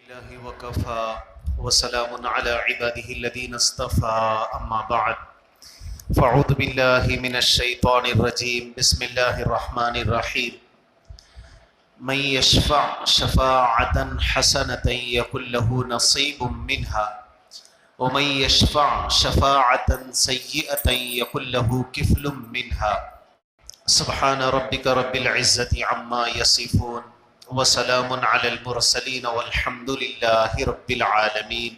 الله وكفى وسلام على عباده الذين اصطفى أما بعد فأعوذ بالله من الشيطان الرجيم بسم الله الرحمن الرحيم من يشفع شفاعة حسنة يكن له نصيب منها ومن يشفع شفاعة سيئة يكن له كفل منها سبحان ربك رب العزة عما يصفون وسلام على المرسلين والحمد لله رب العالمين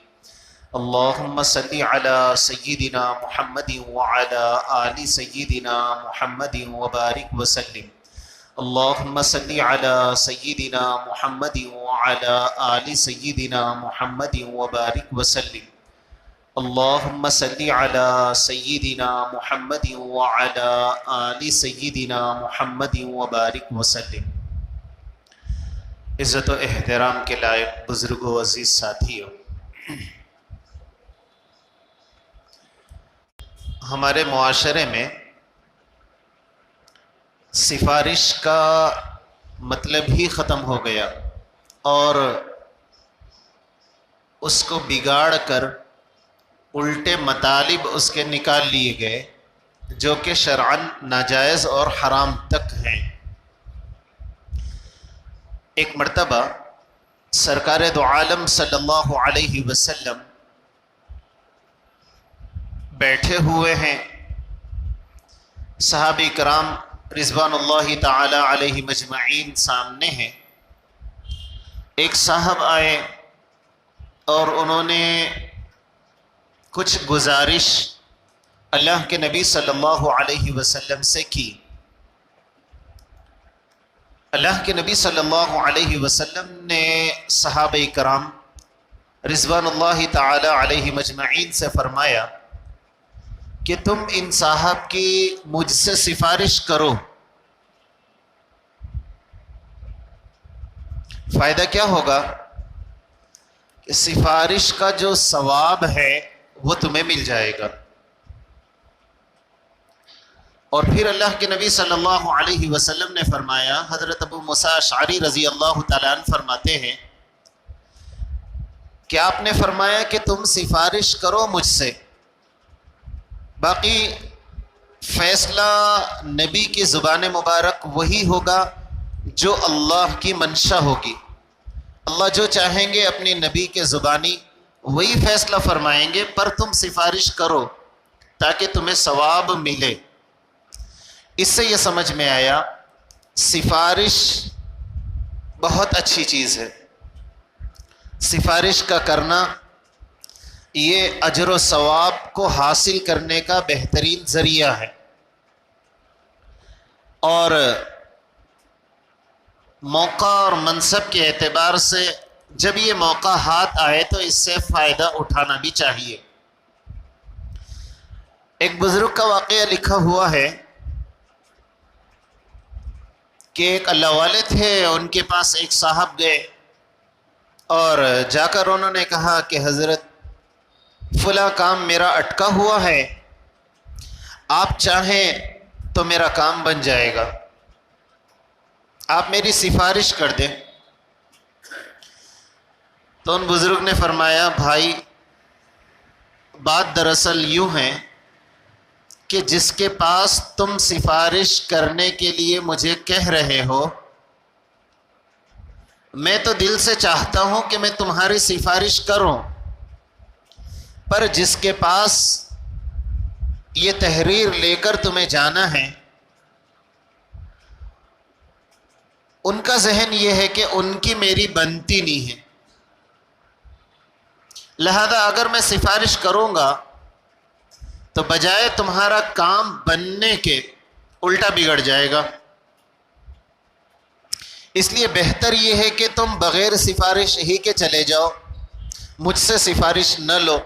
اللهم صل على سيدنا محمد وعلى آل سيدنا محمد وبارك وسلم اللهم صل على سيدنا محمد وعلى آل سيدنا محمد وبارك وسلم اللهم صل على سيدنا محمد وعلى آل سيدنا محمد وبارك وسلم۔ عزت و احترام کے لائق بزرگوں عزیز ساتھیوں، ہمارے معاشرے میں سفارش کا مطلب ہی ختم ہو گیا اور اس کو بگاڑ کر الٹے مطالب اس کے نکال لیے گئے جو کہ شرعاً ناجائز اور حرام تک ہیں۔ ایک مرتبہ سرکار دو عالم صلی اللہ علیہ وسلم بیٹھے ہوئے ہیں، صحابہ کرام رضوان اللہ تعالی علیہ مجمعین سامنے ہیں۔ ایک صاحب آئے اور انہوں نے کچھ گزارش اللہ کے نبی صلی اللہ علیہ وسلم سے کی۔ اللہ کے نبی صلی اللہ علیہ وسلم نے صحابہ کرام رضوان اللہ تعالی علیہ مجمعین سے فرمایا کہ تم ان صاحب کی مجھ سے سفارش کرو، فائدہ کیا ہوگا کہ سفارش کا جو ثواب ہے وہ تمہیں مل جائے گا۔ اور پھر اللہ کے نبی صلی اللہ علیہ وسلم نے فرمایا، حضرت ابو موسیٰ اشعری رضی اللہ تعالیٰ عنہ فرماتے ہیں کہ آپ نے فرمایا کہ تم سفارش کرو مجھ سے، باقی فیصلہ نبی کی زبان مبارک وہی ہوگا جو اللہ کی منشا ہوگی۔ اللہ جو چاہیں گے اپنی نبی کے زبانی وہی فیصلہ فرمائیں گے، پر تم سفارش کرو تاکہ تمہیں ثواب ملے۔ اس سے یہ سمجھ میں آیا سفارش بہت اچھی چیز ہے، سفارش کا کرنا یہ اجر و ثواب کو حاصل کرنے کا بہترین ذریعہ ہے، اور موقع اور منصب کے اعتبار سے جب یہ موقع ہاتھ آئے تو اس سے فائدہ اٹھانا بھی چاہیے۔ ایک بزرگ کا واقعہ لکھا ہوا ہے کہ ایک اللہ والے تھے، ان کے پاس ایک صاحب گئے اور جا کر انہوں نے کہا کہ حضرت فلاں کام میرا اٹکا ہوا ہے، آپ چاہیں تو میرا کام بن جائے گا، آپ میری سفارش کر دیں۔ تو ان بزرگ نے فرمایا، بھائی بات دراصل یوں ہے کہ جس کے پاس تم سفارش کرنے کے لیے مجھے کہہ رہے ہو، میں تو دل سے چاہتا ہوں کہ میں تمہاری سفارش کروں، پر جس کے پاس یہ تحریر لے کر تمہیں جانا ہے ان کا ذہن یہ ہے کہ ان کی میری بنتی نہیں ہے، لہذا اگر میں سفارش کروں گا تو بجائے تمہارا کام بننے کے الٹا بگڑ جائے گا، اس لیے بہتر یہ ہے کہ تم بغیر سفارش ہی کے چلے جاؤ، مجھ سے سفارش نہ لو۔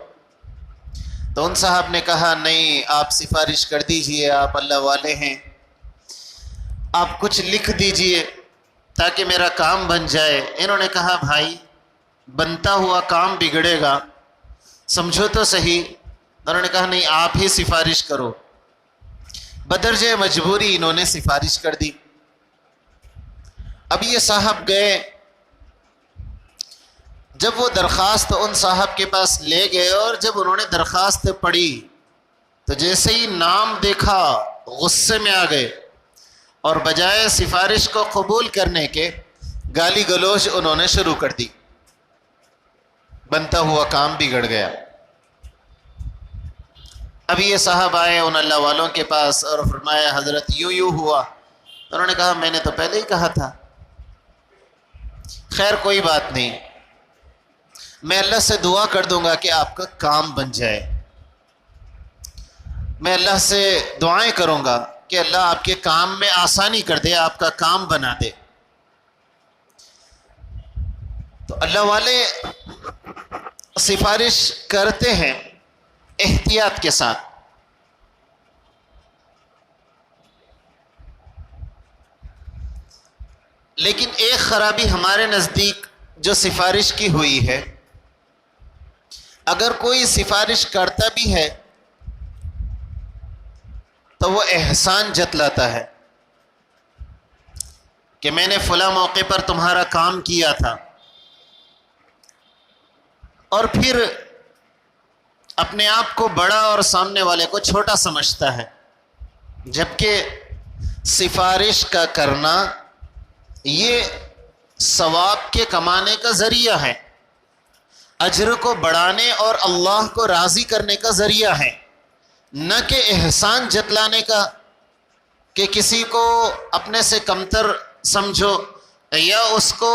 تو ان صاحب نے کہا، نہیں آپ سفارش کر دیجئے، آپ اللہ والے ہیں، آپ کچھ لکھ دیجئے تاکہ میرا کام بن جائے۔ انہوں نے کہا، بھائی بنتا ہوا کام بگڑے گا، سمجھو تو صحیح۔ انہوں نے کہا، نہیں آپ ہی سفارش کرو۔ بدرجہ مجبوری انہوں نے سفارش کر دی۔ اب یہ صاحب گئے، جب وہ درخواست ان صاحب کے پاس لے گئے اور جب انہوں نے درخواست پڑھی تو جیسے ہی نام دیکھا غصے میں آ گئے اور بجائے سفارش کو قبول کرنے کے گالی گلوچ انہوں نے شروع کر دی. بنتا ہوا کام بگڑ گیا. ابھی یہ صاحب آئے ان اللہ والوں کے پاس اور فرمایا حضرت یوں ہوا. انہوں نے کہا میں نے تو پہلے ہی کہا تھا. خیر کوئی بات نہیں, میں اللہ سے دعا کر دوں گا کہ آپ کا کام بن جائے. میں اللہ سے دعائیں کروں گا کہ اللہ آپ کے کام میں آسانی کر دے, آپ کا کام بنا دے. تو اللہ والے سفارش کرتے ہیں احتیاط کے ساتھ. لیکن ایک خرابی ہمارے نزدیک جو سفارش کی ہوئی ہے, اگر کوئی سفارش کرتا بھی ہے تو وہ احسان جتلاتا ہے کہ میں نے فلاں موقع پر تمہارا کام کیا تھا, اور پھر اپنے آپ کو بڑا اور سامنے والے کو چھوٹا سمجھتا ہے. جبکہ سفارش کا کرنا یہ ثواب کے کمانے کا ذریعہ ہے, اجر کو بڑھانے اور اللہ کو راضی کرنے کا ذریعہ ہے, نہ کہ احسان جتلانے کا, کہ کسی کو اپنے سے کمتر سمجھو یا اس کو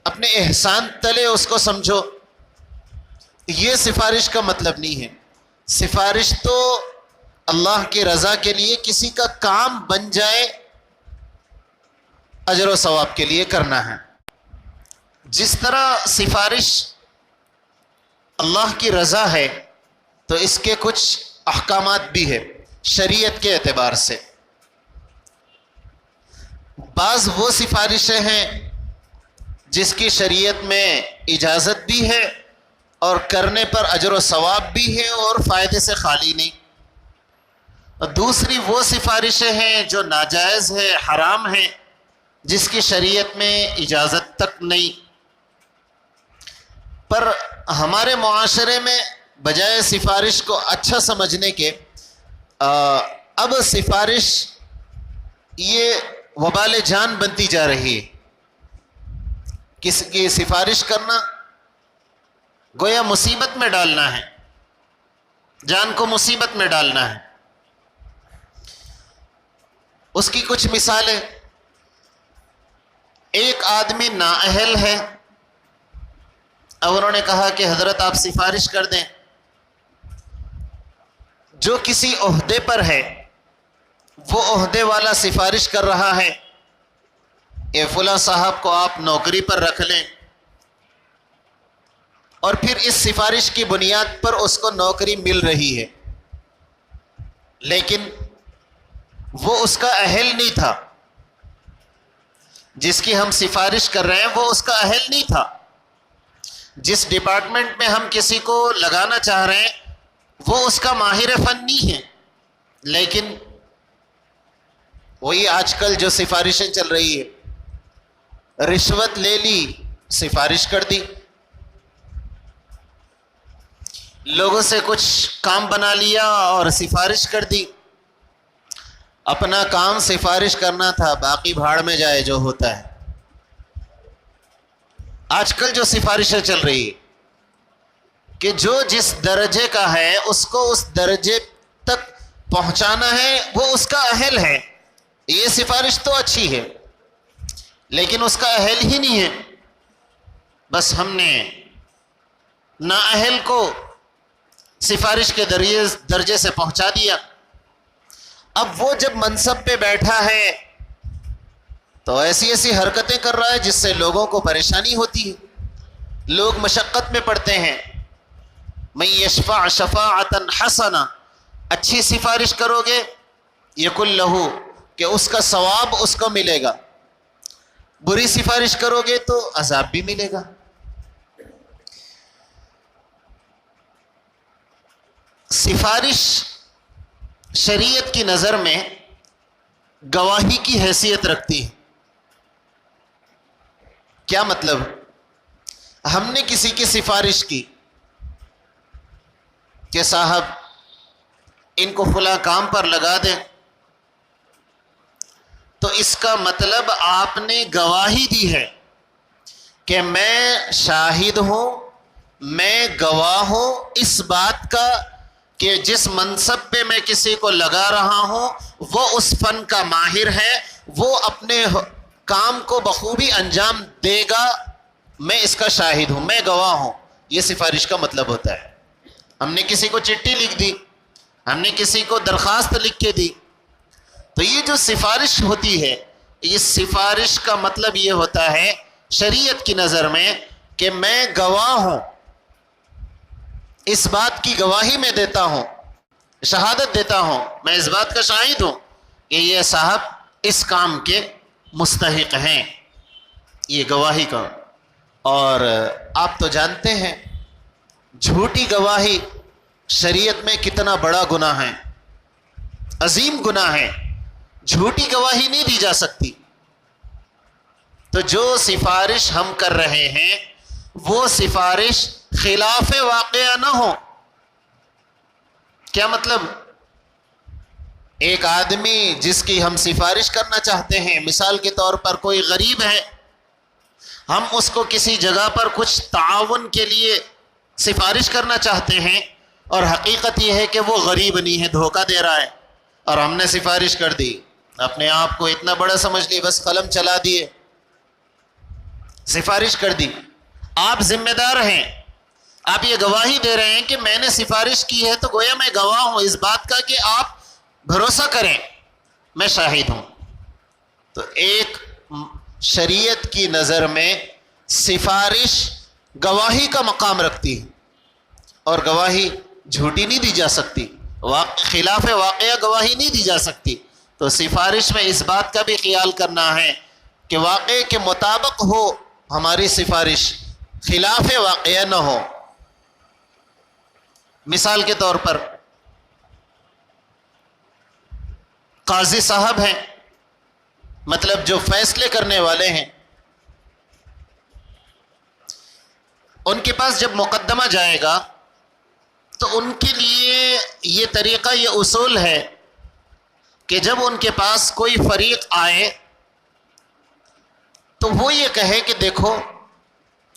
اپنے احسان تلے اس کو سمجھو. یہ سفارش کا مطلب نہیں ہے. سفارش تو اللہ کی رضا کے لیے کسی کا کام بن جائے, اجر و ثواب کے لیے کرنا ہے. جس طرح سفارش اللہ کی رضا ہے تو اس کے کچھ احکامات بھی ہے شریعت کے اعتبار سے. بعض وہ سفارشیں ہیں جس کی شریعت میں اجازت بھی ہے اور کرنے پر اجر و ثواب بھی ہے اور فائدے سے خالی نہیں. اور دوسری وہ سفارشیں ہیں جو ناجائز ہے, حرام ہیں, جس کی شریعت میں اجازت تک نہیں. پر ہمارے معاشرے میں بجائے سفارش کو اچھا سمجھنے کے اب سفارش یہ وبال جان بنتی جا رہی ہے. کسی کی سفارش کرنا گویا مصیبت میں ڈالنا ہے, جان کو مصیبت میں ڈالنا ہے. اس کی کچھ مثالیں, ایک آدمی نااہل ہے, اب انہوں نے کہا کہ حضرت آپ سفارش کر دیں. جو کسی عہدے پر ہے وہ عہدے والا سفارش کر رہا ہے کہ فلاں صاحب کو آپ نوکری پر رکھ لیں, اور پھر اس سفارش کی بنیاد پر اس کو نوکری مل رہی ہے, لیکن وہ اس کا اہل نہیں تھا. جس کی ہم سفارش کر رہے ہیں وہ اس کا اہل نہیں تھا. جس ڈپارٹمنٹ میں ہم کسی کو لگانا چاہ رہے ہیں وہ اس کا ماہر فن نہیں ہے, لیکن وہی آج کل جو سفارشیں چل رہی ہے, رشوت لے لی, سفارش کر دی, لوگوں سے کچھ کام بنا لیا اور سفارش کر دی. اپنا کام سفارش کرنا تھا, باقی بھاڑ میں جائے جو ہوتا ہے. آج کل جو سفارشیں چل رہی ہے کہ جو جس درجے کا ہے اس کو اس درجے تک پہنچانا ہے, وہ اس کا اہل ہے. یہ سفارش تو اچھی ہے لیکن اس کا اہل ہی نہیں ہے. بس ہم نے نااہل کو سفارش کے درجے سے پہنچا دیا. اب وہ جب منصب پہ بیٹھا ہے تو ایسی ایسی حرکتیں کر رہا ہے جس سے لوگوں کو پریشانی ہوتی ہے, لوگ مشقت میں پڑتے ہیں. من یشفع شفاعتا حسنہ, اچھی سفارش کرو گے یکن لہ, کہ اس کا ثواب اس کو ملے گا. بری سفارش کرو گے تو عذاب بھی ملے گا. سفارش شریعت کی نظر میں گواہی کی حیثیت رکھتی ہے کیا مطلب؟ ہم نے کسی کی سفارش کی کہ صاحب ان کو فلاں کام پر لگا دیں، تو اس کا مطلب آپ نے گواہی دی ہے کہ میں شاہد ہوں، میں گواہ ہوں اس بات کا کہ جس منصب پہ میں کسی کو لگا رہا ہوں وہ اس فن کا ماہر ہے، وہ اپنے کام کو بخوبی انجام دے گا، میں اس کا شاہد ہوں، میں گواہ ہوں۔ یہ سفارش کا مطلب ہوتا ہے۔ ہم نے کسی کو چٹھی لکھ دی، ہم نے کسی کو درخواست لکھ کے دی، تو یہ جو سفارش ہوتی ہے، یہ سفارش کا مطلب یہ ہوتا ہے شریعت کی نظر میں کہ میں گواہ ہوں، اس بات کی گواہی میں دیتا ہوں، شہادت دیتا ہوں، میں اس بات کا شاہد ہوں کہ یہ صاحب اس کام کے مستحق ہیں، یہ گواہی کا۔ اور آپ تو جانتے ہیں جھوٹی گواہی شریعت میں کتنا بڑا گناہ ہے، عظیم گناہ ہے، جھوٹی گواہی نہیں دی جا سکتی۔ تو جو سفارش ہم کر رہے ہیں وہ سفارش خلاف واقعہ نہ ہو۔ کیا مطلب؟ ایک آدمی جس کی ہم سفارش کرنا چاہتے ہیں، مثال کے طور پر کوئی غریب ہے، ہم اس کو کسی جگہ پر کچھ تعاون کے لیے سفارش کرنا چاہتے ہیں، اور حقیقت یہ ہے کہ وہ غریب نہیں ہے، دھوکہ دے رہا ہے، اور ہم نے سفارش کر دی، اپنے آپ کو اتنا بڑا سمجھ لی، بس قلم چلا دیے، سفارش کر دی۔ آپ ذمہ دار ہیں، آپ یہ گواہی دے رہے ہیں کہ میں نے سفارش کی ہے، تو گویا میں گواہ ہوں اس بات کا کہ آپ بھروسہ کریں، میں شاہد ہوں۔ تو ایک شریعت کی نظر میں سفارش گواہی کا مقام رکھتی ہے، اور گواہی جھوٹی نہیں دی جا سکتی، خلاف واقعہ گواہی نہیں دی جا سکتی۔ تو سفارش میں اس بات کا بھی خیال کرنا ہے کہ واقعے کے مطابق ہو ہماری سفارش، خلاف واقعہ نہ ہو۔ مثال کے طور پر قاضی صاحب ہیں، مطلب جو فیصلے کرنے والے ہیں، ان کے پاس جب مقدمہ جائے گا تو ان کے لیے یہ طریقہ، یہ اصول ہے کہ جب ان کے پاس کوئی فریق آئے تو وہ یہ کہے کہ دیکھو،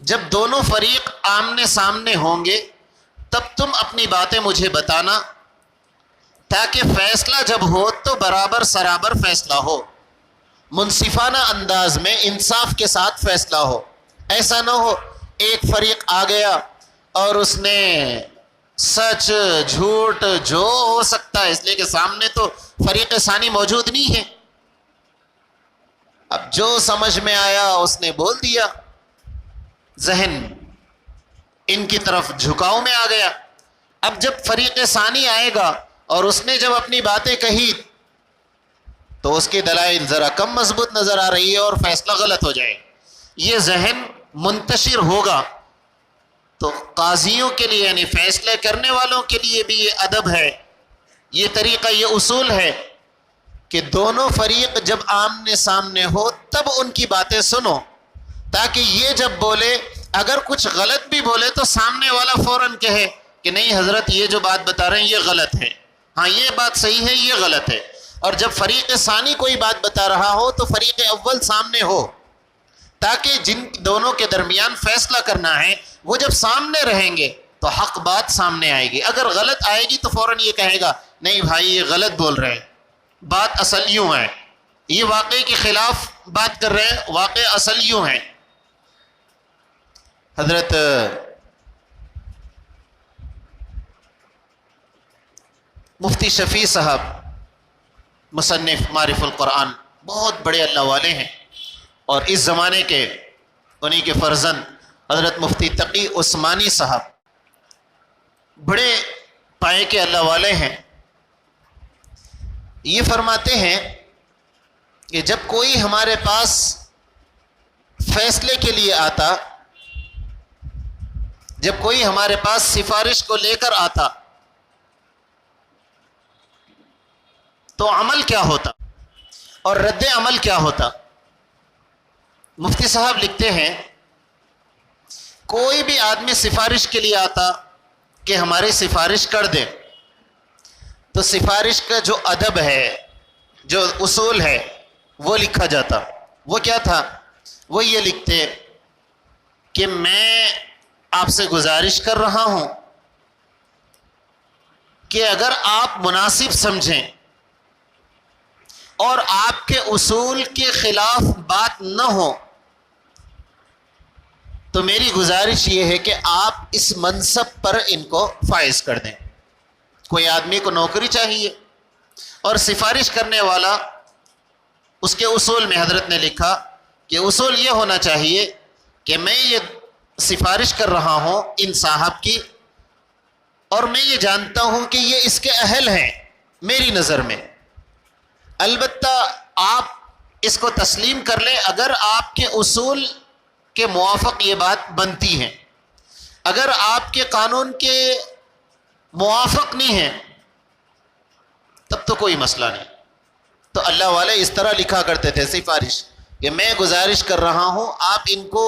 جب دونوں فریق آمنے سامنے ہوں گے تب تم اپنی باتیں مجھے بتانا، تاکہ فیصلہ جب ہو تو برابر سرابر فیصلہ ہو، منصفانہ انداز میں انصاف کے ساتھ فیصلہ ہو۔ ایسا نہ ہو ایک فریق آ گیا اور اس نے سچ جھوٹ جو ہو سکتا ہے، اس لیے کہ سامنے تو فریق ثانی موجود نہیں ہے، اب جو سمجھ میں آیا اس نے بول دیا، ذہن ان کی طرف جھکاؤ میں آ گیا۔ اب جب فریق ثانی آئے گا اور اس نے جب اپنی باتیں کہی تو اس کی دلائل ذرا کم مضبوط نظر آ رہی ہے اور فیصلہ غلط ہو جائے، یہ ذہن منتشر ہوگا۔ تو قاضیوں کے لیے، یعنی فیصلے کرنے والوں کے لیے بھی یہ ادب ہے، یہ طریقہ، یہ اصول ہے کہ دونوں فریق جب آمنے سامنے ہو تب ان کی باتیں سنو، تاکہ یہ جب بولے، اگر کچھ غلط بھی بولے تو سامنے والا فوراً کہے کہ نہیں حضرت یہ جو بات بتا رہے ہیں یہ غلط ہے، ہاں یہ بات صحیح ہے، یہ غلط ہے۔ اور جب فریق ثانی کوئی بات بتا رہا ہو تو فریق اول سامنے ہو، تاکہ جن دونوں کے درمیان فیصلہ کرنا ہے وہ جب سامنے رہیں گے تو حق بات سامنے آئے گی۔ اگر غلط آئے گی تو فوراً یہ کہے گا نہیں بھائی یہ غلط بول رہے ہیں، بات اصل یوں ہے، یہ واقعے کے خلاف بات کر رہے ہیں، واقعہ اصل یوں ہے۔ حضرت مفتی شفیع صاحب مصنف معرف القرآن بہت بڑے اللہ والے ہیں، اور اس زمانے کے انہی کے فرزند حضرت مفتی تقی عثمانی صاحب بڑے پائے کے اللہ والے ہیں۔ یہ فرماتے ہیں کہ جب کوئی ہمارے پاس فیصلے کے لیے آتا، جب کوئی ہمارے پاس سفارش کو لے کر آتا تو عمل کیا ہوتا اور رد عمل کیا ہوتا؟ مفتی صاحب لکھتے ہیں کوئی بھی آدمی سفارش کے لیے آتا کہ ہماری سفارش کر دے، تو سفارش کا جو ادب ہے، جو اصول ہے، وہ لکھا جاتا۔ وہ کیا تھا؟ وہ یہ لکھتے کہ میں آپ سے گزارش کر رہا ہوں کہ اگر آپ مناسب سمجھیں اور آپ کے اصول کے خلاف بات نہ ہو تو میری گزارش یہ ہے کہ آپ اس منصب پر ان کو فائز کر دیں۔ کوئی آدمی کو نوکری چاہیے اور سفارش کرنے والا، اس کے اصول میں حضرت نے لکھا کہ اصول یہ ہونا چاہیے کہ میں یہ سفارش کر رہا ہوں ان صاحب کی، اور میں یہ جانتا ہوں کہ یہ اس کے اہل ہیں میری نظر میں، البتہ آپ اس کو تسلیم کر لیں اگر آپ کے اصول کے موافق یہ بات بنتی ہے، اگر آپ کے قانون کے موافق نہیں ہے تب تو کوئی مسئلہ نہیں۔ تو اللہ والے اس طرح لکھا کرتے تھے سفارش کہ میں گزارش کر رہا ہوں آپ ان کو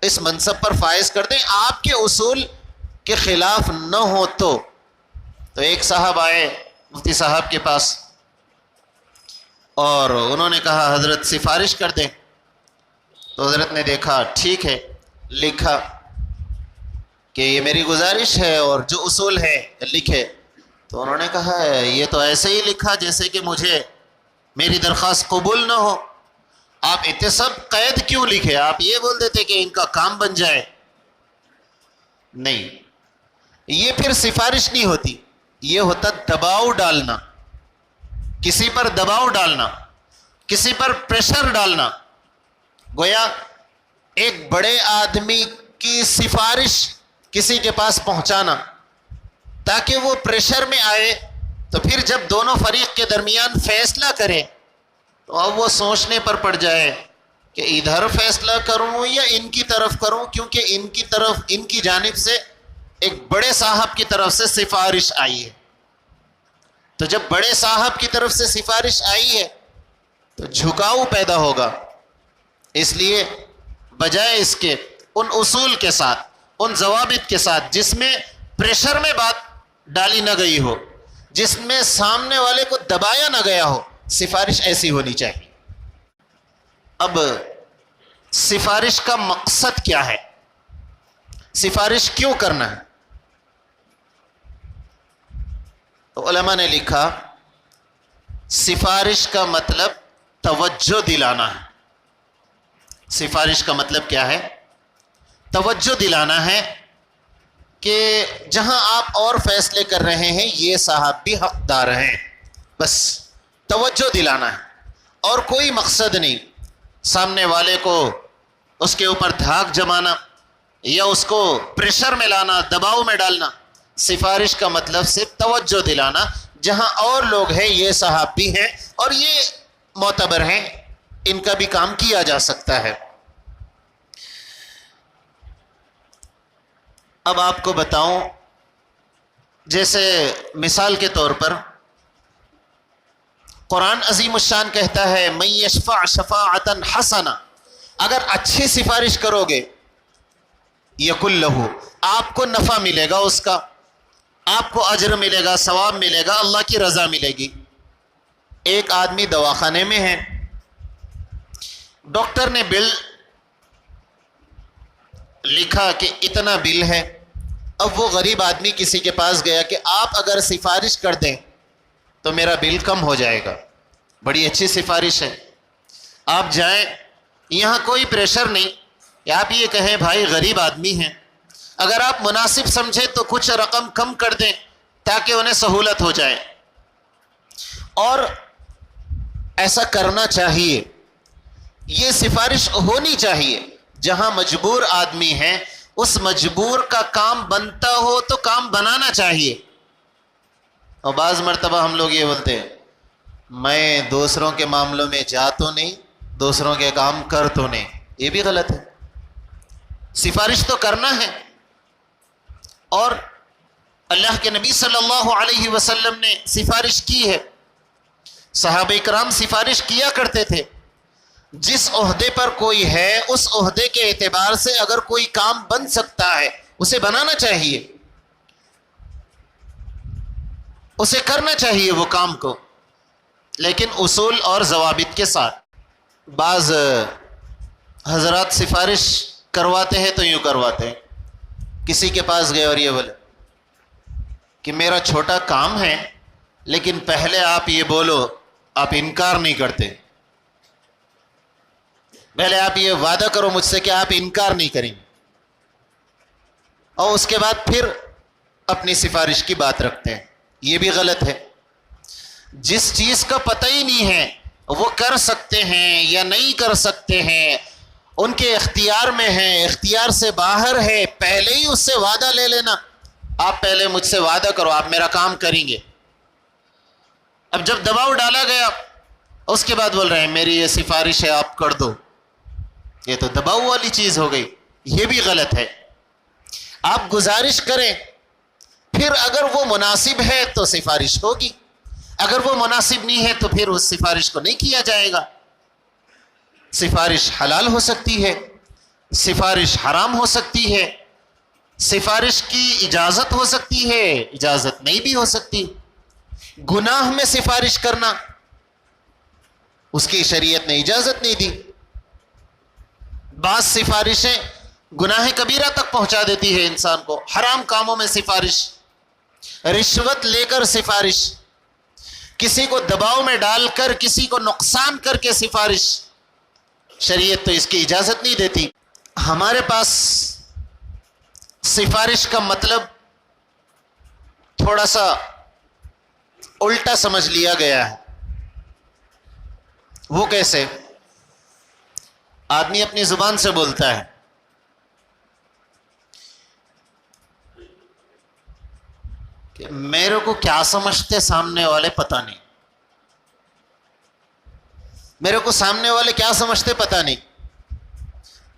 اس منصب پر فائز کر دیں، آپ کے اصول کے خلاف نہ ہو تو ایک صاحب آئے مفتی صاحب کے پاس اور انہوں نے کہا حضرت سفارش کر دیں۔ تو حضرت نے دیکھا ٹھیک ہے، لکھا کہ یہ میری گزارش ہے اور جو اصول ہے لکھے۔ تو انہوں نے کہا یہ تو ایسے ہی لکھا جیسے کہ مجھے میری درخواست قبول نہ ہو، آپ اتنے سب قید کیوں لکھے؟ آپ یہ بول دیتے کہ ان کا کام بن جائے۔ نہیں، یہ پھر سفارش نہیں ہوتی، یہ ہوتا دباؤ ڈالنا، کسی پر دباؤ ڈالنا، کسی پر پریشر ڈالنا۔ گویا ایک بڑے آدمی کی سفارش کسی کے پاس پہنچانا تاکہ وہ پریشر میں آئے، تو پھر جب دونوں فریق کے درمیان فیصلہ کرے تو اب وہ سوچنے پر پڑ جائے کہ ادھر فیصلہ کروں یا ان کی طرف کروں، کیونکہ ان کی جانب سے ایک بڑے صاحب کی طرف سے سفارش آئی ہے۔ تو جب بڑے صاحب کی طرف سے سفارش آئی ہے تو جھکاؤ پیدا ہوگا، اس لیے بجائے اس کے ان اصول کے ساتھ، ان ضوابط کے ساتھ جس میں پریشر میں بات ڈالی نہ گئی ہو، جس میں سامنے والے کو دبایا نہ گیا ہو، سفارش ایسی ہونی چاہیے۔ اب سفارش کا مقصد کیا ہے؟ سفارش کیوں کرنا ہے؟ تو علماء نے لکھا سفارش کا مطلب توجہ دلانا ہے۔ سفارش کا مطلب کیا ہے؟ توجہ دلانا ہے کہ جہاں آپ اور فیصلے کر رہے ہیں یہ صاحب بھی حقدار ہیں، بس توجہ دلانا ہے اور کوئی مقصد نہیں، سامنے والے کو اس کے اوپر دھاک جمانا یا اس کو پریشر میں لانا، دباؤ میں ڈالنا۔ سفارش کا مطلب صرف توجہ دلانا، جہاں اور لوگ ہیں یہ صاحب بھی ہیں اور یہ معتبر ہیں، ان کا بھی کام کیا جا سکتا ہے۔ اب آپ کو بتاؤں، جیسے مثال کے طور پر قرآن عظیم الشان کہتا ہے من یشفع شفاعتا حسنہ، اگر اچھی سفارش کرو گے یکن لہ، آپ کو نفع ملے گا، اس کا آپ کو اجر ملے گا، ثواب ملے گا، اللہ کی رضا ملے گی۔ ایک آدمی دواخانے میں ہے، ڈاکٹر نے بل لکھا کہ اتنا بل ہے، اب وہ غریب آدمی کسی کے پاس گیا کہ آپ اگر سفارش کر دیں تو میرا بل کم ہو جائے گا، بڑی اچھی سفارش ہے، آپ جائیں، یہاں کوئی پریشر نہیں کہ آپ یہ کہیں بھائی غریب آدمی ہیں، اگر آپ مناسب سمجھیں تو کچھ رقم کم کر دیں تاکہ انہیں سہولت ہو جائے، اور ایسا کرنا چاہیے، یہ سفارش ہونی چاہیے۔ جہاں مجبور آدمی ہے اس مجبور کا کام بنتا ہو تو کام بنانا چاہیے۔ اور بعض مرتبہ ہم لوگ یہ بولتے ہیں میں دوسروں کے معاملوں میں جا تو نہیں، دوسروں کے کام کر تو نہیں، یہ بھی غلط ہے۔ سفارش تو کرنا ہے، اور اللہ کے نبی صلی اللہ علیہ وسلم نے سفارش کی ہے، صحابہ کرام سفارش کیا کرتے تھے۔ جس عہدے پر کوئی ہے اس عہدے کے اعتبار سے اگر کوئی کام بن سکتا ہے اسے بنانا چاہیے، اسے کرنا چاہیے وہ کام کو، لیکن اصول اور ضوابط کے ساتھ۔ بعض حضرات سفارش کرواتے ہیں تو یوں کرواتے ہیں، کسی کے پاس گئے اور یہ بولے کہ میرا چھوٹا کام ہے لیکن پہلے آپ یہ بولو آپ انکار نہیں کرتے، پہلے آپ یہ وعدہ کرو مجھ سے کہ آپ انکار نہیں کریں گے، اور اس کے بعد پھر اپنی سفارش کی بات رکھتے ہیں۔ یہ بھی غلط ہے۔ جس چیز کا پتہ ہی نہیں ہے وہ کر سکتے ہیں یا نہیں کر سکتے ہیں، ان کے اختیار میں ہے، اختیار سے باہر ہے، پہلے ہی اس سے وعدہ لے لینا، آپ پہلے مجھ سے وعدہ کرو آپ میرا کام کریں گے۔ اب جب دباؤ ڈالا گیا اس کے بعد بول رہے ہیں میری یہ سفارش ہے آپ کر دو، یہ تو دباؤ والی چیز ہو گئی، یہ بھی غلط ہے۔ آپ گزارش کریں، پھر اگر وہ مناسب ہے تو سفارش ہوگی، اگر وہ مناسب نہیں ہے تو پھر اس سفارش کو نہیں کیا جائے گا۔ سفارش حلال ہو سکتی ہے، سفارش حرام ہو سکتی ہے، سفارش کی اجازت ہو سکتی ہے، اجازت نہیں بھی ہو سکتی۔ گناہ میں سفارش کرنا اس کی شریعت نے اجازت نہیں دی۔ بعض سفارشیں گناہ کبیرہ تک پہنچا دیتی ہے انسان کو، حرام کاموں میں سفارش، رشوت لے کر سفارش، کسی کو دباؤ میں ڈال کر کسی کو نقصان کر کے سفارش، شریعت تو اس کی اجازت نہیں دیتی۔ ہمارے پاس سفارش کا مطلب تھوڑا سا الٹا سمجھ لیا گیا ہے۔ وہ کیسے؟ آدمی اپنی زبان سے بولتا ہے کہ میرے کو کیا سمجھتے سامنے والے پتہ نہیں، میرے کو سامنے والے کیا سمجھتے پتہ نہیں،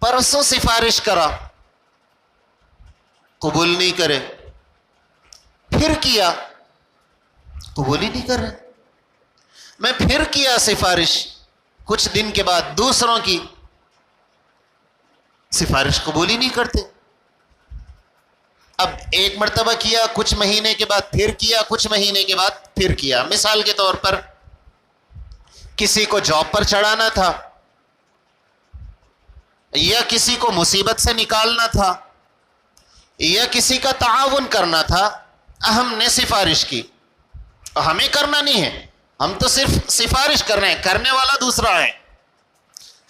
پرسوں سفارش کرا قبول نہیں کرے، پھر کیا قبول ہی نہیں کر رہے، میں پھر کیا سفارش، کچھ دن کے بعد دوسروں کی، سفارش قبول ہی نہیں کرتے۔ اب ایک مرتبہ کیا، کچھ مہینے کے بعد پھر کیا، کچھ مہینے کے بعد پھر کیا۔ مثال کے طور پر کسی کو جاب پر چڑھانا تھا یا کسی کو مصیبت سے نکالنا تھا یا کسی کا تعاون کرنا تھا، ہم نے سفارش کی، ہمیں کرنا نہیں ہے، ہم تو صرف سفارش کر رہے ہیں، کرنے والا دوسرا ہے۔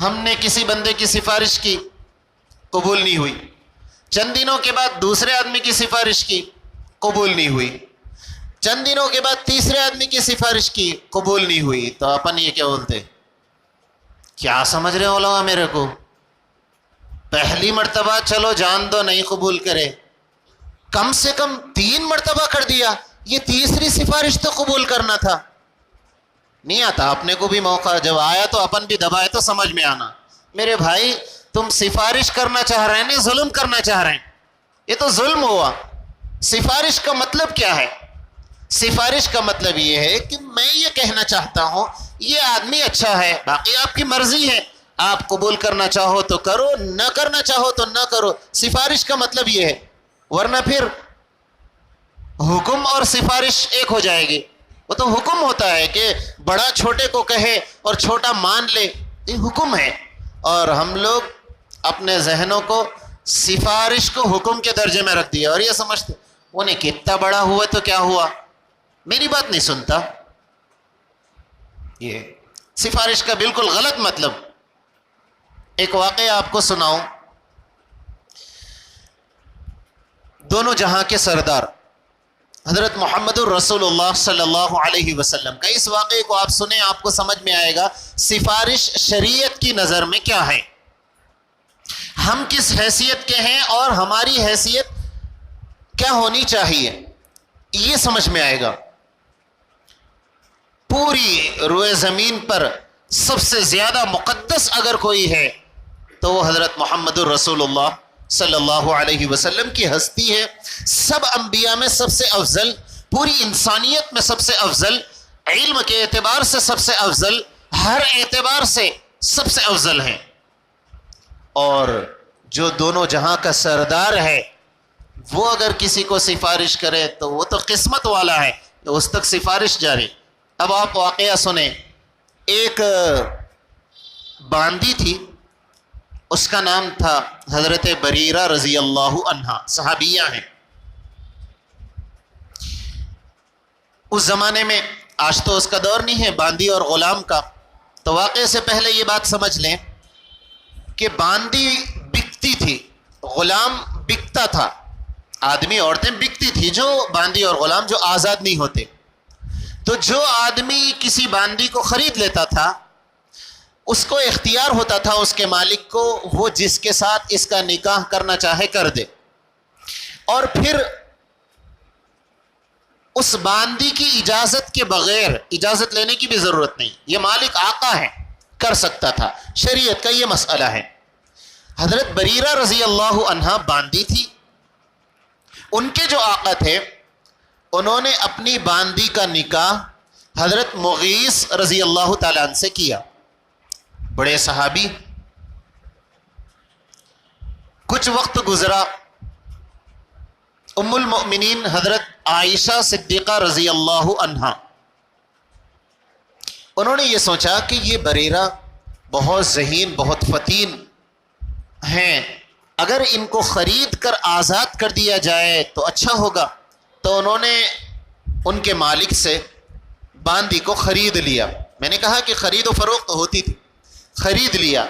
ہم نے کسی بندے کی سفارش کی، قبول نہیں ہوئی، چند دنوں کے بعد دوسرے آدمی کی سفارش کی، قبول نہیں ہوئی، چند دنوں کے بعد تیسرے آدمی کی سفارش کی، قبول نہیں ہوئی، تو اپن یہ کیا بولتے؟ کیا سمجھ رہے ہو لوگ میرے کو؟ پہلی مرتبہ چلو جان دو نہیں قبول کرے، کم سے کم 3 مرتبہ کر دیا، یہ تیسری سفارش تو قبول کرنا تھا۔ نہیں آتا اپنے کو بھی موقع، جب آیا تو اپن بھی دبائے تو سمجھ میں آنا۔ میرے بھائی تم سفارش کرنا چاہ رہے ہیں نہیں ظلم کرنا چاہ رہے ہیں، یہ تو ظلم ہوا۔ سفارش کا مطلب کیا ہے؟ سفارش کا مطلب یہ ہے کہ میں یہ کہنا چاہتا ہوں یہ آدمی اچھا ہے، باقی آپ کی مرضی ہے، آپ قبول کرنا چاہو تو کرو، نہ کرنا چاہو تو نہ کرو۔ سفارش کا مطلب یہ ہے، ورنہ پھر حکم اور سفارش ایک ہو جائے گی۔ وہ تو حکم ہوتا ہے کہ بڑا چھوٹے کو کہے اور چھوٹا مان لے، یہ حکم ہے، اور ہم لوگ اپنے ذہنوں کو سفارش کو حکم کے درجے میں رکھ دیا اور یہ سمجھتے انہیں کتنا بڑا ہوا تو کیا ہوا، میری بات نہیں سنتا۔ یہ سفارش کا بالکل غلط مطلب۔ ایک واقعہ آپ کو سناؤں، دونوں جہاں کے سردار حضرت محمد الرسول اللہ صلی اللہ علیہ وسلم کا، اس واقعے کو آپ سنیں، آپ کو سمجھ میں آئے گا سفارش شریعت کی نظر میں کیا ہے، ہم کس حیثیت کے ہیں اور ہماری حیثیت کیا ہونی چاہیے، یہ سمجھ میں آئے گا۔ پوری روئے زمین پر سب سے زیادہ مقدس اگر کوئی ہے تو وہ حضرت محمد الرسول اللہ صلی اللہ علیہ وسلم کی ہستی ہے۔ سب انبیاء میں سب سے افضل، پوری انسانیت میں سب سے افضل، علم کے اعتبار سے سب سے افضل، ہر اعتبار سے سب سے افضل ہیں، اور جو دونوں جہاں کا سردار ہے وہ اگر کسی کو سفارش کرے تو وہ تو قسمت والا ہے، اس تک سفارش جاری۔ اب آپ واقعہ سنیں، ایک باندی تھی، اس کا نام تھا حضرت بریرہ رضی اللہ عنہا، صحابیہ ہیں۔ اس زمانے میں، آج تو اس کا دور نہیں ہے باندی اور غلام کا، تو واقعے سے پہلے یہ بات سمجھ لیں کہ باندی بکتی تھی، غلام بکتا تھا، آدمی عورتیں بکتی تھی، جو باندی اور غلام جو آزاد نہیں ہوتے۔ تو جو آدمی کسی باندی کو خرید لیتا تھا اس کو اختیار ہوتا تھا اس کے مالک کو، وہ جس کے ساتھ اس کا نکاح کرنا چاہے کر دے، اور پھر اس باندی کی اجازت کے بغیر، اجازت لینے کی بھی ضرورت نہیں، یہ مالک آقا ہے، کر سکتا تھا۔ شریعت کا یہ مسئلہ ہے۔ حضرت بریرہ رضی اللہ عنہا باندی تھی، ان کے جو آقا تھے انہوں نے اپنی باندی کا نکاح حضرت مغیث رضی اللہ تعالیٰ عنہ سے کیا، بڑے صحابی۔ کچھ وقت گزرا، ام المؤمنین حضرت عائشہ صدیقہ رضی اللہ عنہا، انہوں نے یہ سوچا کہ یہ بریرہ بہت ذہین، بہت فتین ہیں، اگر ان کو خرید کر آزاد کر دیا جائے تو اچھا ہوگا۔ تو انہوں نے ان کے مالک سے باندی کو خرید لیا۔ میں نے کہا کہ خرید و فروخت ہوتی تھی، خرید لیا۔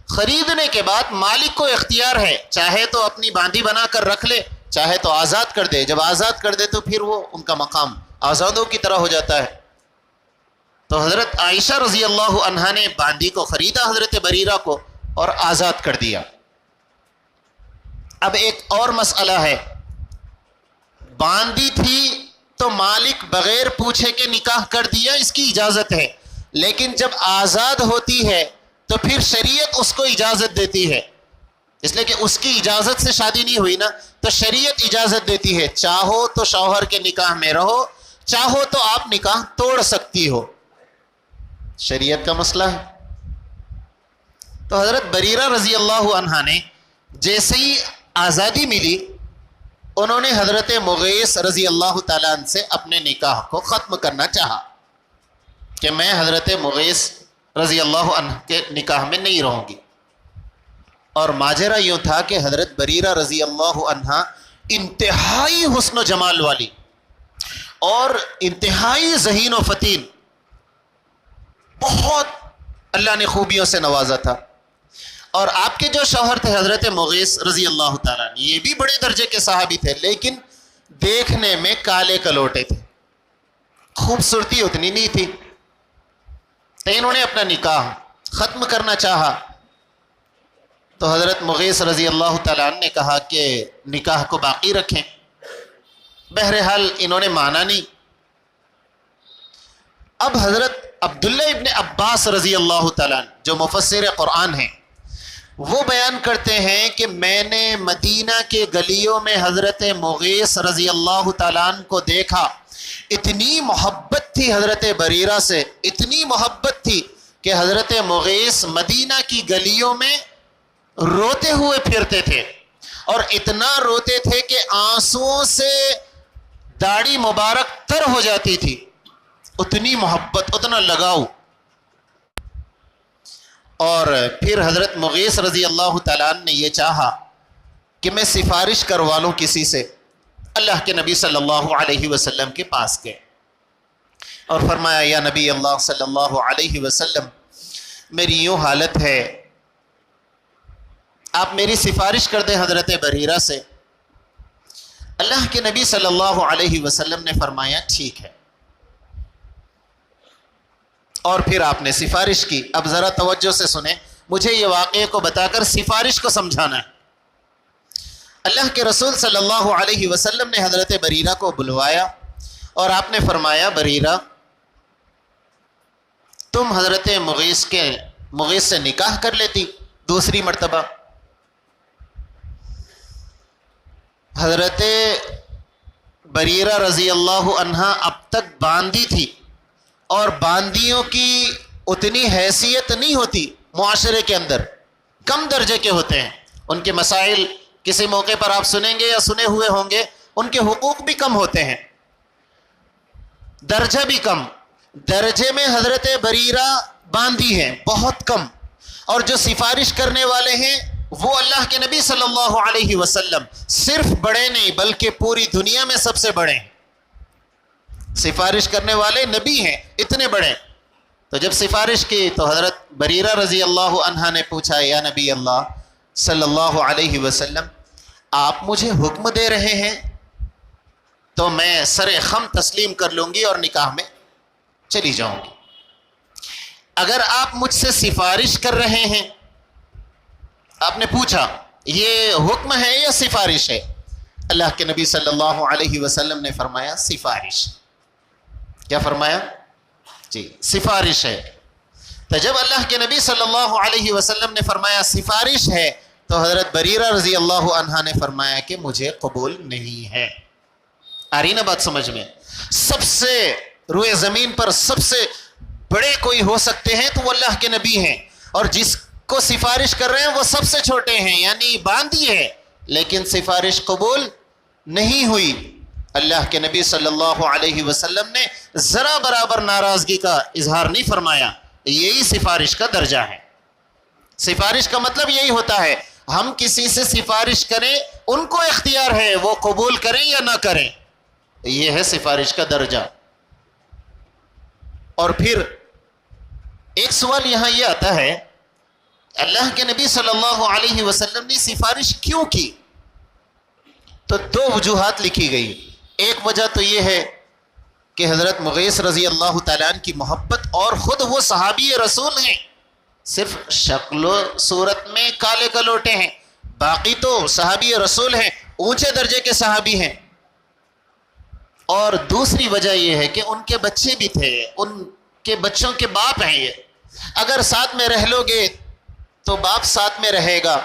خریدنے کے بعد مالک کو اختیار ہے، چاہے تو اپنی باندی بنا کر رکھ لے، چاہے تو آزاد کر دے۔ جب آزاد کر دے تو پھر وہ ان کا مقام آزادوں کی طرح ہو جاتا ہے۔ تو حضرت عائشہ رضی اللہ عنہا نے باندی کو خریدا حضرت بریرہ کو اور آزاد کر دیا۔ اب ایک اور مسئلہ ہے، باندی تھی تو مالک بغیر پوچھے کے نکاح کر دیا، اس کی اجازت ہے، لیکن جب آزاد ہوتی ہے تو پھر شریعت اس کو اجازت دیتی ہے، اس لیے کہ اس کی اجازت سے شادی نہیں ہوئی نا، تو شریعت اجازت دیتی ہے، چاہو تو شوہر کے نکاح میں رہو، چاہو تو آپ نکاح توڑ سکتی ہو، شریعت کا مسئلہ ہے۔ تو حضرت بریرہ رضی اللہ عنہا نے جیسے ہی آزادی ملی، انہوں نے حضرت مغیث رضی اللہ تعالیٰ عنہ سے اپنے نکاح کو ختم کرنا چاہا کہ میں حضرت مغیث رضی اللہ عنہ کے نکاح میں نہیں رہوں گی۔ اور ماجرا یوں تھا کہ حضرت بریرہ رضی اللہ عنہ انتہائی حسن و جمال والی اور انتہائی ذہین و فتین، بہت اللہ نے خوبیوں سے نوازا تھا۔ اور آپ کے جو شوہر تھے حضرت مغیث رضی اللہ تعالیٰ عنہ، یہ بھی بڑے درجے کے صحابی تھے، لیکن دیکھنے میں کالے کلوٹے تھے، خوبصورتی اتنی نہیں تھی۔ تو انہوں نے اپنا نکاح ختم کرنا چاہا، تو حضرت مغیث رضی اللہ تعالیٰ عنہ نے کہا کہ نکاح کو باقی رکھیں۔ بہرحال انہوں نے مانا نہیں۔ اب حضرت عبداللہ ابن عباس رضی اللہ تعالیٰ عنہ جو مفسر قرآن ہیں، وہ بیان کرتے ہیں کہ میں نے مدینہ کے گلیوں میں حضرت مغیث رضی اللہ تعالیٰ عنہ کو دیکھا، اتنی محبت تھی حضرت بریرہ سے، اتنی محبت تھی کہ حضرت مغیث مدینہ کی گلیوں میں روتے ہوئے پھرتے تھے، اور اتنا روتے تھے کہ آنسوؤں سے داڑھی مبارک تر ہو جاتی تھی، اتنی محبت، اتنا لگاؤ۔ اور پھر حضرت مغیث رضی اللہ تعالیٰ عنہ نے یہ چاہا کہ میں سفارش کروا لوں کسی سے۔ اللہ کے نبی صلی اللہ علیہ وسلم کے پاس گئے اور فرمایا، یا نبی اللہ صلی اللہ علیہ وسلم، میری یوں حالت ہے، آپ میری سفارش کر دیں حضرت بریرہ سے۔ اللہ کے نبی صلی اللہ علیہ وسلم نے فرمایا ٹھیک ہے، اور پھر آپ نے سفارش کی۔ اب ذرا توجہ سے سنیں، مجھے یہ واقعے کو بتا کر سفارش کو سمجھانا ہے۔ اللہ کے رسول صلی اللہ علیہ وسلم نے حضرت بریرہ کو بلوایا اور آپ نے فرمایا، بریرہ تم حضرت مغیث سے نکاح کر لیتی دوسری مرتبہ۔ حضرت بریرہ رضی اللہ عنہا اب تک باندی تھی، اور باندیوں کی اتنی حیثیت نہیں ہوتی، معاشرے کے اندر کم درجے کے ہوتے ہیں. ان کے مسائل کسی موقع پر آپ سنیں گے یا سنے ہوئے ہوں گے, ان کے حقوق بھی کم ہوتے ہیں, درجہ بھی کم. درجے میں حضرت بریرہ باندھی ہیں بہت کم, اور جو سفارش کرنے والے ہیں وہ اللہ کے نبی صلی اللہ علیہ وسلم, صرف بڑے نہیں بلکہ پوری دنیا میں سب سے بڑے ہیں. سفارش کرنے والے نبی ہیں اتنے بڑے. تو جب سفارش کی تو حضرت بریرہ رضی اللہ عنہا نے پوچھا, یا نبی اللہ صلی اللہ علیہ وسلم, آپ مجھے حکم دے رہے ہیں تو میں سر خم تسلیم کر لوں گی اور نکاح میں چلی جاؤں گی. اگر آپ مجھ سے سفارش کر رہے ہیں, آپ نے پوچھا یہ حکم ہے یا سفارش ہے؟ اللہ کے نبی صلی اللہ علیہ وسلم نے فرمایا سفارش. کیا فرمایا؟ جی سفارش ہے. تو جب اللہ کے نبی صلی اللہ علیہ وسلم نے فرمایا سفارش ہے, تو حضرت بریرہ رضی اللہ عنہا نے فرمایا کہ مجھے قبول نہیں ہے. آ رہی نا بات سمجھ میں؟ سب سے روئے زمین پر سب سے بڑے کوئی ہو سکتے ہیں تو وہ اللہ کے نبی ہیں, اور جس کو سفارش کر رہے ہیں وہ سب سے چھوٹے ہیں, یعنی باندھی ہے, لیکن سفارش قبول نہیں ہوئی. اللہ کے نبی صلی اللہ علیہ وسلم نے ذرا برابر ناراضگی کا اظہار نہیں فرمایا. یہی سفارش کا درجہ ہے. سفارش کا مطلب یہی ہوتا ہے, ہم کسی سے سفارش کریں, ان کو اختیار ہے وہ قبول کریں یا نہ کریں. یہ ہے سفارش کا درجہ. اور پھر ایک سوال یہاں یہ آتا ہے, اللہ کے نبی صلی اللہ علیہ وسلم نے سفارش کیوں کی؟ تو دو وجوہات لکھی گئی. ایک وجہ تو یہ ہے کہ حضرت مغیث رضی اللہ تعالیٰ عنہ کی محبت, اور خود وہ صحابی رسول ہیں, صرف شکل و صورت میں کالے کلوٹے ہیں, باقی تو صحابی رسول ہیں, اونچے درجے کے صحابی ہیں. اور دوسری وجہ یہ ہے کہ ان کے بچے بھی تھے, ان کے بچوں کے باپ ہیں یہ. اگر ساتھ میں رہ لو گے تو باپ ساتھ میں رہے گا,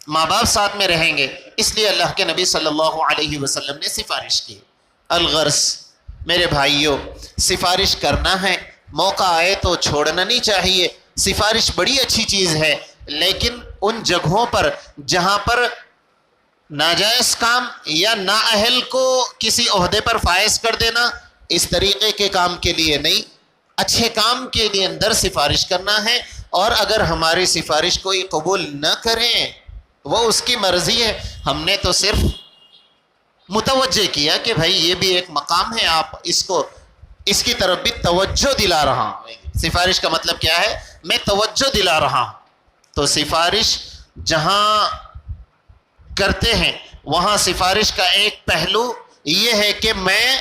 ماں باپ ساتھ میں رہیں گے, اس لیے اللہ کے نبی صلی اللہ علیہ وسلم نے سفارش کی. الغرض میرے بھائیوں, سفارش کرنا ہے, موقع آئے تو چھوڑنا نہیں چاہیے. سفارش بڑی اچھی چیز ہے, لیکن ان جگہوں پر جہاں پر ناجائز کام یا نااہل کو کسی عہدے پر فائز کر دینا, اس طریقے کے کام کے لیے نہیں, اچھے کام کے لیے اندر سفارش کرنا ہے. اور اگر ہماری سفارش کوئی قبول نہ کریں وہ اس کی مرضی ہے, ہم نے تو صرف متوجہ کیا کہ بھائی یہ بھی ایک مقام ہے, آپ اس کو اس کی طرف بھی توجہ دلا رہا ہوں. سفارش کا مطلب کیا ہے؟ میں توجہ دلا رہا ہوں. تو سفارش جہاں کرتے ہیں وہاں سفارش کا ایک پہلو یہ ہے کہ میں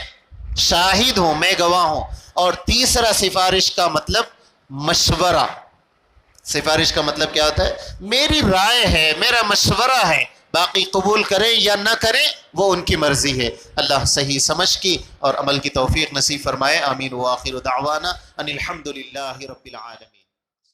شاہد ہوں, میں گواہ ہوں. اور تیسرا سفارش کا مطلب مشورہ. سفارش کا مطلب کیا ہوتا ہے؟ میری رائے ہے, میرا مشورہ ہے, باقی قبول کریں یا نہ کریں وہ ان کی مرضی ہے. اللہ صحیح سمجھ کی اور عمل کی توفیق نصیب فرمائے. آمین. وآخر دعوانا ان الحمد للہ رب العالمین.